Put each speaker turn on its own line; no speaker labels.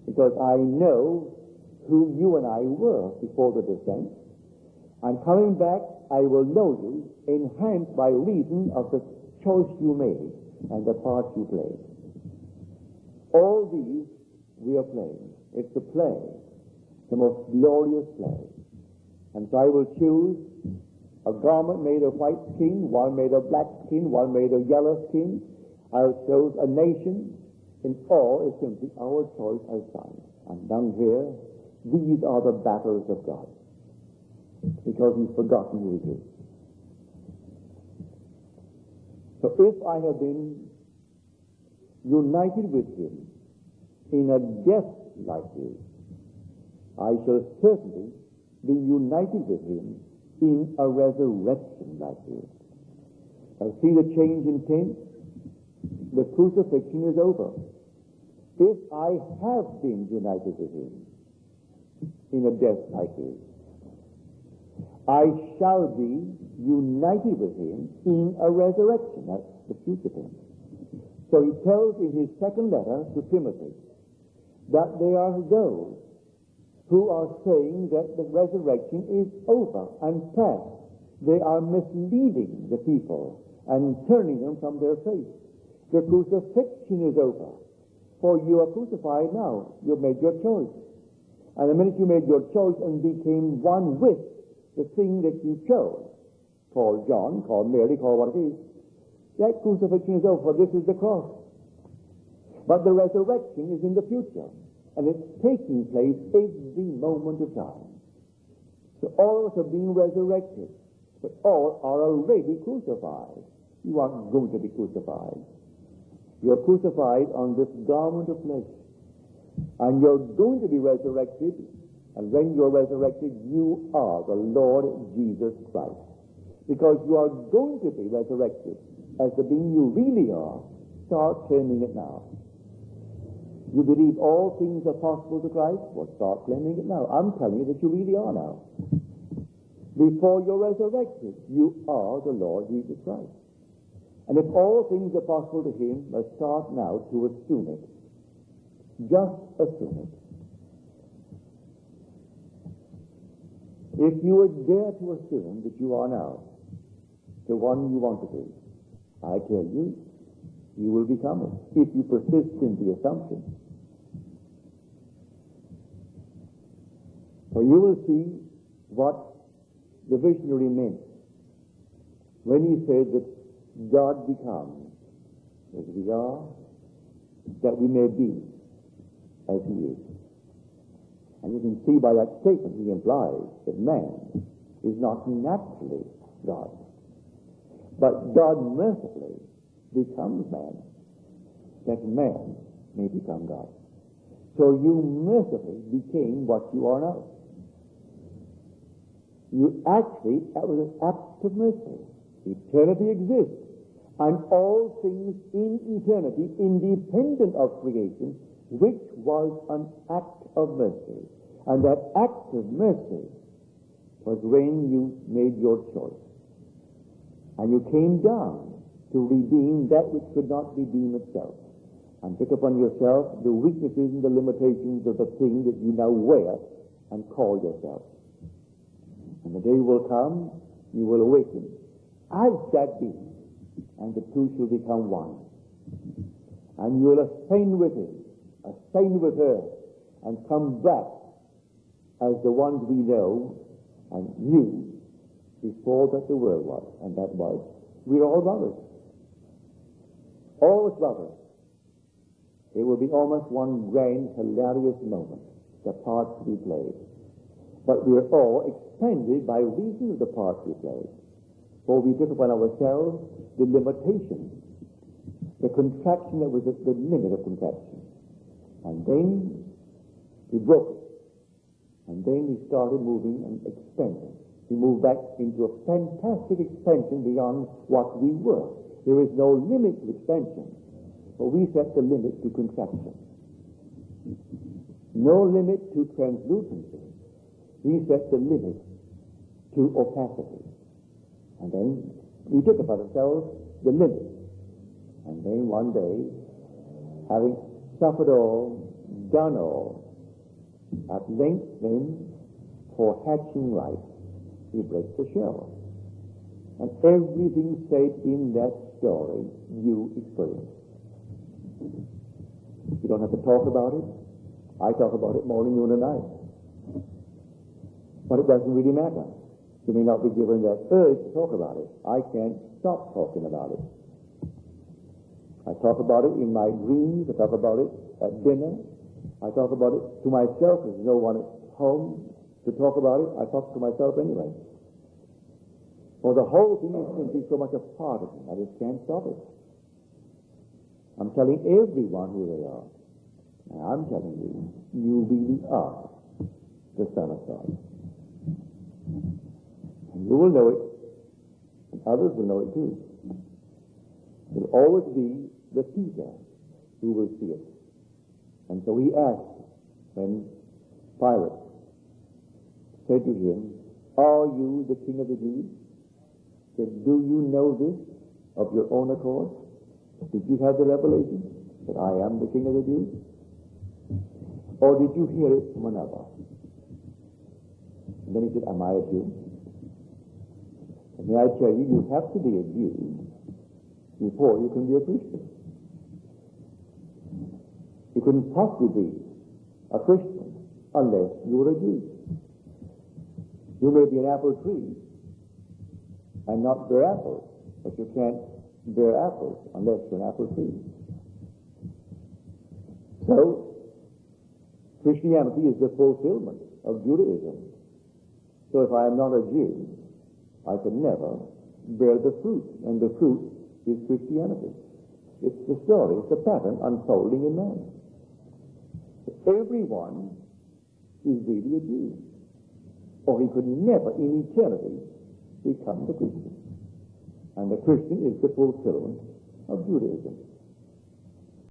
because I know who you and I were before the descent, and coming back, I will know you, enhanced by reason of the choice you made and the part you played. All these we are playing. It's a play, the most glorious play. And so I will choose a garment made of white skin, one made of black skin, one made of yellow skin. I'll choose a nation. In all is simply our choice as sons. And down here, these are the battles of God, because he's forgotten who he is. So if I have been united with him in a death like his, I shall certainly be united with him in a resurrection like his. Now see the change in tense? The crucifixion is over. If I have been united with him in a death like his, I shall be united with him in a resurrection. That's the future tense. So he tells in his second letter to Timothy that there are those who are saying that the resurrection is over and past. They are misleading the people and turning them from their faith. The crucifixion is over, for you are crucified now. You've made your choice. And the minute you made your choice and became one with the thing that you chose, call John, call Mary, call what it is, that crucifixion is over. This is the cross. But the resurrection is in the future, and it's taking place every moment of time. So all of us are being resurrected, but all are already crucified. You aren't going to be crucified. You're crucified on this garment of flesh, and you're going to be resurrected. And when you're resurrected, you are the Lord Jesus Christ. Because you are going to be resurrected as the being you really are. Start claiming it now. You believe all things are possible to Christ? Well, start claiming it now. I'm telling you that you really are now. Before you're resurrected, you are the Lord Jesus Christ. And if all things are possible to him, let's start now to assume it. Just assume it. If you would dare to assume that you are now the one you want to be, I tell you, you will become it, if you persist in the assumption. For you will see what the visionary meant when he said that God becomes as we are, that we may be as he is. And you can see by that statement he implies that man is not naturally God, but God mercifully becomes man, that man may become God. So you mercifully became what you are now. You actually, that was an act of mercy. Eternity exists, and all things in eternity, independent of creation, which was an act of mercy. And that act of mercy was when you made your choice. And you came down to redeem that which could not redeem itself, and took upon yourself the weaknesses and the limitations of the thing that you now wear and call yourself. And the day will come, you will awaken as that being, and the two shall become one. And you will ascend with him, ascend with her, and come back as the ones we know and knew before that the world was. And that was, we're all brothers. All brothers. It will be almost one grand, hilarious moment, the parts we played. But we are all expanded by reason of the parts we played. For we took upon ourselves the limitation, the contraction that was the limit of contraction. And then we broke it. And then we started moving and expanding. We moved back into a fantastic expansion beyond what we were. There is no limit to expansion, but we set the limit to contraction. No limit to translucency. We set the limit to opacity. And then we took upon ourselves the limit. And then one day, having suffered all, done all, at length then, for hatching life, he breaks the shell. And everything said in that story, you experience. You don't have to talk about it. I talk about it morning, noon, and night. But it doesn't really matter. You may not be given that urge to talk about it. I can't stop talking about it. I talk about it in my dreams. I talk about it at dinner. I talk about it to myself. There's no one at home to talk about it. I talk to myself anyway. For the whole thing is simply so much a part of me. I just can't stop it. I'm telling everyone who they are. Now, I'm telling you, you really are the Son of God. And you will know it, and others will know it too. It will always be the Peter who will see it. And so he asked, when Pilate said to him, "Are you the King of the Jews?" He said, "Do you know this of your own accord? Did you have the revelation that I am the King of the Jews? Or did you hear it from another?" And then he said, "Am I a Jew?" And may I tell you, you have to be a Jew before you can be a Christian. You couldn't possibly be a Christian unless you were a Jew. You may be an apple tree and not bear apples, but you can't bear apples unless you're an apple tree. So, Christianity is the fulfillment of Judaism. So if I am not a Jew, I can never bear the fruit, and the fruit is Christianity. It's the story, it's the pattern unfolding in man. Everyone is really a Jew, or he could never in eternity become the Christian. And the Christian is the fulfillment of Judaism.